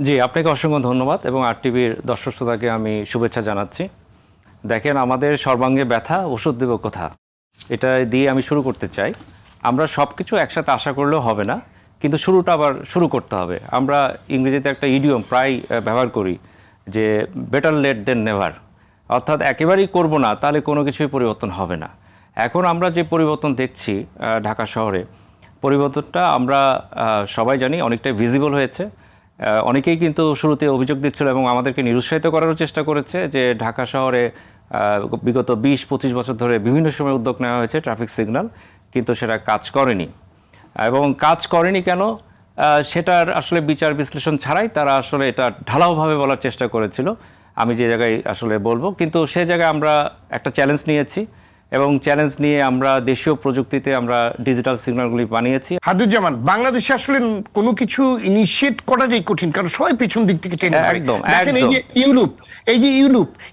জি, আপনাকে অসংখ্য ধন্যবাদ এবং আরটিভির দর্শক শ্রোতাকে আমি শুভেচ্ছা জানাচ্ছি। দেখেন, আমাদের সর্বাঙ্গে ব্যথা, ওষুধ দেব কোথা, এটা দিয়ে আমি শুরু করতে চাই। আমরা সব কিছু একসাথে আশা করলেও হবে না, কিন্তু শুরুটা আবার শুরু করতে হবে। আমরা ইংরেজিতে একটা ইডিয়ম প্রায় ব্যবহার করি যে বেটার লেট দেন নেভার, অর্থাৎ একেবারেই করব না তাহলে কোনো কিছুই পরিবর্তন হবে না। এখন আমরা যে পরিবর্তন দেখছি ঢাকা শহরে, পরিবর্তনটা আমরা সবাই জানি অনেকটাই ভিজিবল হয়েছে। অনেকেই কিন্তু শুরুতে অভিযোগ দিচ্ছিল এবং আমাদেরকে নিরুৎসাহিত করারও চেষ্টা করেছে যে ঢাকা শহরে বিগত 20-25 বছর ধরে বিভিন্ন সময় উদ্যোগ নেওয়া হয়েছে ট্রাফিক সিগন্যাল, কিন্তু সেটা কাজ করেনি। এবং কাজ করেনি কেন, সেটার আসলে বিচার বিশ্লেষণ ছাড়াই তারা আসলে এটা ঢালাওভাবে বলার চেষ্টা করেছিল। আমি যে জায়গায় আসলে বলবো, কিন্তু সে জায়গায় আমরা একটা চ্যালেঞ্জ নিয়েছি এবং চ্যালেঞ্জ নিয়ে আমরা দেশীয় প্রযুক্তিতে আমরা ডিজিটাল সিগন্যালগুলি বানিয়েছি। হাদুজ্জামান, বাংলাদেশে আসলে কোনো কিছু ইনিশিয়েট করাটাই কঠিন, কারণ সবাই পেছন দিক থেকে টেনে ধরে। দেখেন এই যে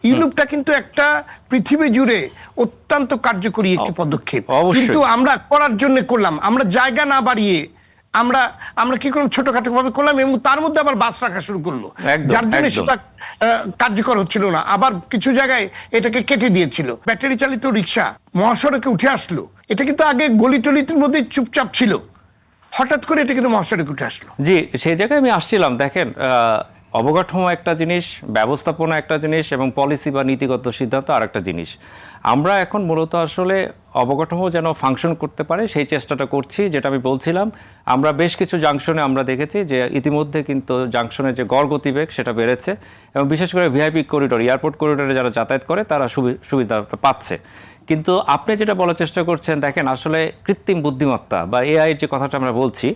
ইউরোপটা কিন্তু একটা পৃথিবী জুড়ে অত্যন্ত কার্যকরী একটি পদক্ষেপ, কিন্তু আমরা করার জন্য করলাম, আমরা জায়গা না বাড়িয়ে আমরা কি করলাম, ছোটখাটো ভাবে করলাম এবং তার মধ্যে আবার বাস রাখা শুরু করলো, যার জন্য সেটা কার্যকর হচ্ছিল না। আবার কিছু জায়গায় এটাকে কেটে দিয়েছিল। ব্যাটারি চালিত রিক্সা মহাসড়কে উঠে আসলো, এটা কিন্তু আগে গলি টলির মধ্যে চুপচাপ ছিল, হঠাৎ করে এটা কিন্তু মহাসড়কে উঠে আসলো। জি, সেই জায়গায় আমি আসছিলাম। দেখেন, অবকাঠামো একটা জিনিস, ব্যবস্থাপনা একটা জিনিস এবং পলিসি বা নীতিগত সিদ্ধান্ত আর একটা জিনিস। আমরা এখন মূলত আসলে অবকাঠামো যেন ফাংশন করতে পারে সেই চেষ্টাটা করছি। যেটা আমি বলছিলাম, আমরা বেশ কিছু জাংশনে আমরা দেখেছি যে ইতিমধ্যে কিন্তু জাংশনের যে গড় গতিবেগ সেটা বেড়েছে এবং বিশেষ করে ভিআইপি করিডোর, এয়ারপোর্ট করিডোরে যারা যাতায়াত করে তারা সুবিধা পাচ্ছে। কিন্তু আপনি যেটা বলার চেষ্টা করছেন, দেখেন আসলে কৃত্রিম বুদ্ধিমত্তা বা এআই যে কথাটা আমরা বলছি,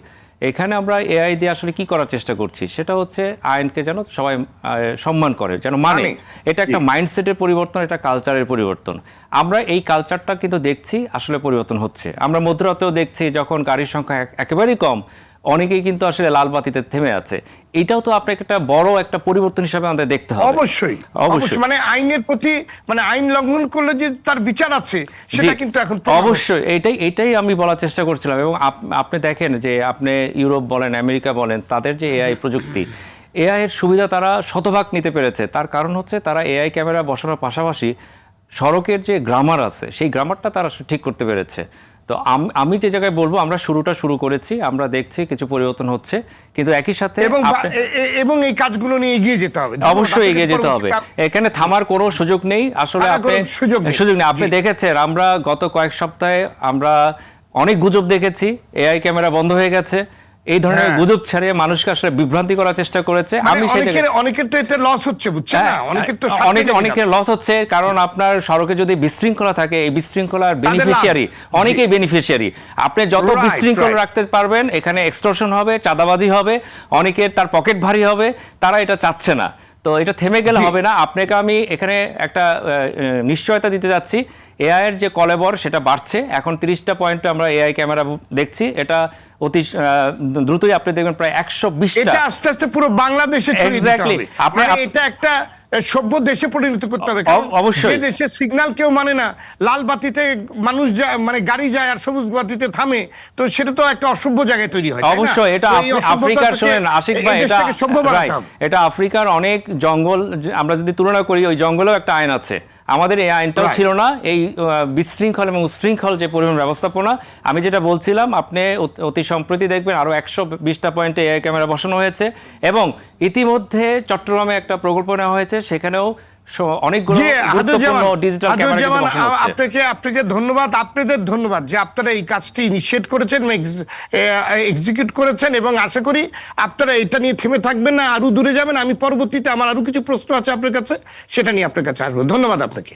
এখানে আমরা এআই দিয়ে আসলে কি করার চেষ্টা করছি সেটা হচ্ছে আইনকে যেন সবাই সম্মান করে, যেন মানে। এটা একটা মাইন্ডসেটের পরিবর্তন, এটা কালচারের পরিবর্তন। আমরা এই কালচারটা কিন্তু দেখছি আসলে পরিবর্তন হচ্ছে। আমরা মধ্যরাতেও দেখছি যখন গাড়ির সংখ্যা একেবারেই কম, অনেকেই কিন্তু আসলে লাল বাতিতে থেমে আছে। এটাও তো আপনাকে একটা বড় একটা পরিবর্তন হিসাবে আমাদের দেখতে হবে। অবশ্যই, মানে আইনের প্রতি, মানে আইন লঙ্ঘন করলে যে তার বিচার আছে সেটা কিন্তু এখন অবশ্যই এটাই আমি বলার চেষ্টা করছিলাম। এবং আপনি দেখেন যে আপনি ইউরোপ বলেন, আমেরিকা বলেন, তাদের যে এআই প্রযুক্তি, এআই এর সুবিধা তারা শতভাগ নিতে পেরেছে। তার কারণ হচ্ছে তারা এআই ক্যামেরা বসানোর পাশাপাশি সড়কের যে গ্রামার আছে সেই গ্রামারটা তারা ঠিক করতে পেরেছে। তো আমি যে জায়গায় বলবো, আমরা শুরু করেছি, আমরা দেখছি কিছু পরিবর্তন হচ্ছে, কিন্তু একই সাথে এবং এই কাজগুলো নিয়ে এগিয়ে যেতে হবে, অবশ্যই এগিয়ে যেতে হবে। এখানে থামার কোনো সুযোগ নেই আসলে, সুযোগ নেই। আপনি দেখেছেন আমরা গত কয়েক সপ্তাহে আমরা অনেক গুজব দেখেছি, এআই ক্যামেরা বন্ধ হয়ে গেছে, এই ধরনের গুজব ছেড়ে মানুষকে আসলে বিভ্রান্তি করার চেষ্টা করেছে। আমি অনেকের তো এতে লস হচ্ছে, বুঝছেন না, অনেকের লস হচ্ছে, কারণ আপনার সড়কে যদি বিশৃঙ্খলা থাকে, এই বিশৃঙ্খলার বেনিফিশিয়ারি অনেকেই বেনিফিশিয়ারি। আপনি যত বিশৃঙ্খলা রাখতে পারবেন, এখানে এক্সটর্শন হবে, চাঁদাবাজি হবে, অনেকের তার পকেট ভারী হবে, তারা এটা চাচ্ছে না। তো এটা থেমে গেলে হবে না। আপনাকে আমি এখানে একটা নিশ্চয়তা দিতে যাচ্ছি, এআই এর যে কলেবর সেটা বাড়ছে। এখন 30টা পয়েন্টে আমরা এআই ক্যামেরা দেখছি, এটা অতি দ্রুতই আপনি দেখবেন প্রায় 120টা, এটা আস্তে আস্তে পুরো বাংলাদেশে ছড়িয়ে দিতে হবে। মানে এটা একটা সভ্য দেশে পরিণত করতে হবে। অবশ্যই, যে দেশে সিগন্যাল কেউ মানে না, লাল বাতিতে মানুষ যায়, মানে গাড়ি যায় আর সবুজ বাতিতে থামে, তো সেটা তো একটা অসভ্য জায়গায় তৈরি হয়। অবশ্যই এটা আফ্রিকার, শুনেন আশিক ভাই, এটা আফ্রিকার অনেক জঙ্গল আমরা যদি তুলনা করি, ওই জঙ্গলেও একটা আইন আছে। আমাদের এই আইনটাও ছিল না। এই বিশৃঙ্খল এবং উশৃঙ্খল যে পরিবহন ব্যবস্থাপনা, আমি যেটা বলছিলাম, আপনি অতি সম্প্রতি দেখবেন আরো 120টা পয়েন্টে এআই ক্যামেরা বসানো হয়েছে এবং ইতিমধ্যে চট্টগ্রামে একটা প্রকল্প নেওয়া হয়েছে, সেখানেও অনেকগুলো গুরুত্বপূর্ণ ডিজিটাল ক্যামেরা বসানো হচ্ছে। আপনাকে ধন্যবাদ, আপনাদের ধন্যবাদ যে আপনারা এই কাজটি ইনিশিয়েট করেছেন, এক্সিকিউট করেছেন, এবং আশা করি আপনারা এটা নিয়ে থেমে থাকবেন না, আরো দূরে যাবেন। আমি পরবর্তীতে আমার আরো কিছু প্রশ্ন আছে আপনার কাছে, সেটা নিয়ে আপনার কাছে আসবো। ধন্যবাদ আপনাকে।